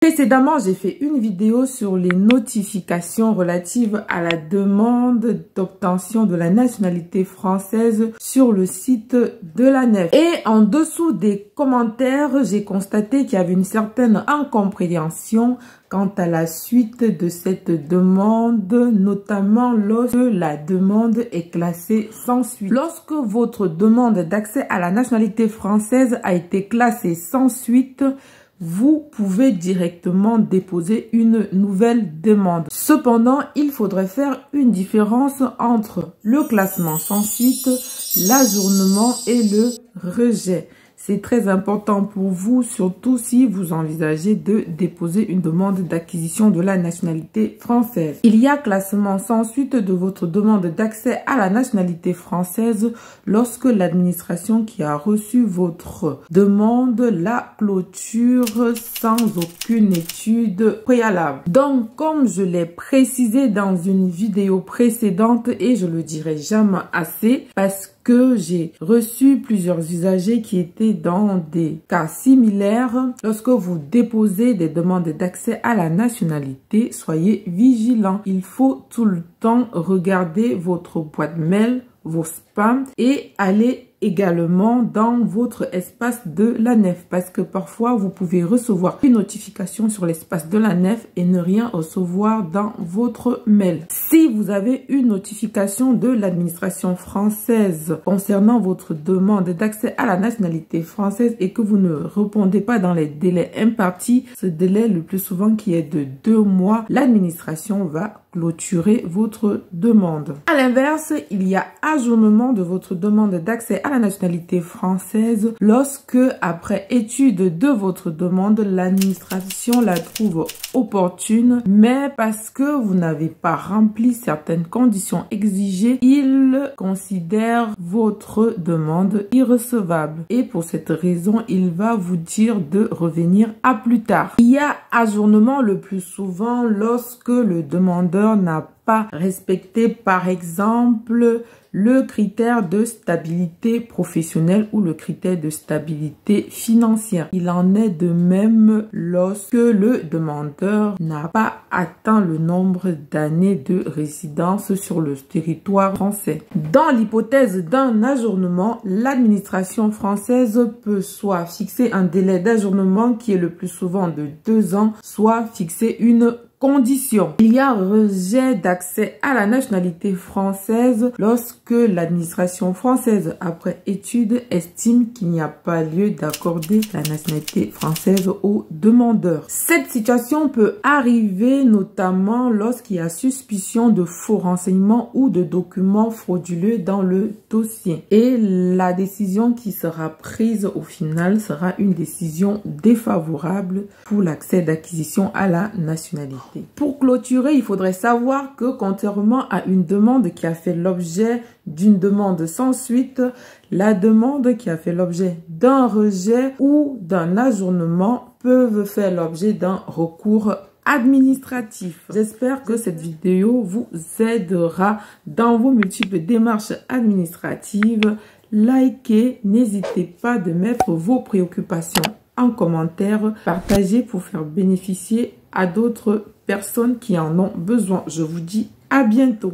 Précédemment, j'ai fait une vidéo sur les notifications relatives à la demande d'obtention de la nationalité française sur le site de l'ANEF. Et en dessous des commentaires, j'ai constaté qu'il y avait une certaine incompréhension quant à la suite de cette demande, notamment lorsque la demande est classée sans suite. Lorsque votre demande d'accès à la nationalité française a été classée sans suite, vous pouvez directement déposer une nouvelle demande. Cependant, il faudrait faire une différence entre le classement sans suite, l'ajournement et le rejet. C'est très important pour vous, surtout si vous envisagez de déposer une demande d'acquisition de la nationalité française. Il y a classement sans suite de votre demande d'accès à la nationalité française lorsque l'administration qui a reçu votre demande la clôture sans aucune étude préalable. Donc, comme je l'ai précisé dans une vidéo précédente et je le dirai jamais assez parce que j'ai reçu plusieurs usagers qui étaient dans des cas similaires. Lorsque vous déposez des demandes d'accès à la nationalité, soyez vigilants. Il faut tout le temps regarder votre boîte mail, vos spams et aller également dans votre espace de l'ANEF parce que parfois vous pouvez recevoir une notification sur l'espace de l'ANEF et ne rien recevoir dans votre mail. Si vous avez une notification de l'administration française concernant votre demande d'accès à la nationalité française et que vous ne répondez pas dans les délais impartis, ce délai le plus souvent qui est de 2 mois, l'administration va clôturer votre demande. À l'inverse, il y a ajournement de votre demande d'accès à la nationalité française lorsque, après étude de votre demande, l'administration la trouve opportune, mais parce que vous n'avez pas rempli certaines conditions exigées, il considère votre demande irrecevable. Et pour cette raison, il va vous dire de revenir à plus tard. Il y a ajournement le plus souvent lorsque le demandeur n'a pas respecté, par exemple, le critère de stabilité professionnelle ou le critère de stabilité financière. Il en est de même lorsque le demandeur n'a pas atteint le nombre d'années de résidence sur le territoire français. Dans l'hypothèse d'un ajournement, l'administration française peut soit fixer un délai d'ajournement qui est le plus souvent de 2 ans, soit fixer une condition. Il y a rejet d'accès à la nationalité française lorsque l'administration française, après étude, estime qu'il n'y a pas lieu d'accorder la nationalité française au demandeur. Cette situation peut arriver notamment lorsqu'il y a suspicion de faux renseignements ou de documents frauduleux dans le dossier. Et la décision qui sera prise au final sera une décision défavorable pour l'accès d'acquisition à la nationalité. Pour clôturer, il faudrait savoir que contrairement à une demande qui a fait l'objet d'une demande sans suite, la demande qui a fait l'objet d'un rejet ou d'un ajournement peuvent faire l'objet d'un recours administratif. J'espère que cette vidéo vous aidera dans vos multiples démarches administratives. Likez, n'hésitez pas de mettre vos préoccupations en commentaire, partagez pour faire bénéficier à d'autres personnes qui en ont besoin. Je vous dis à bientôt.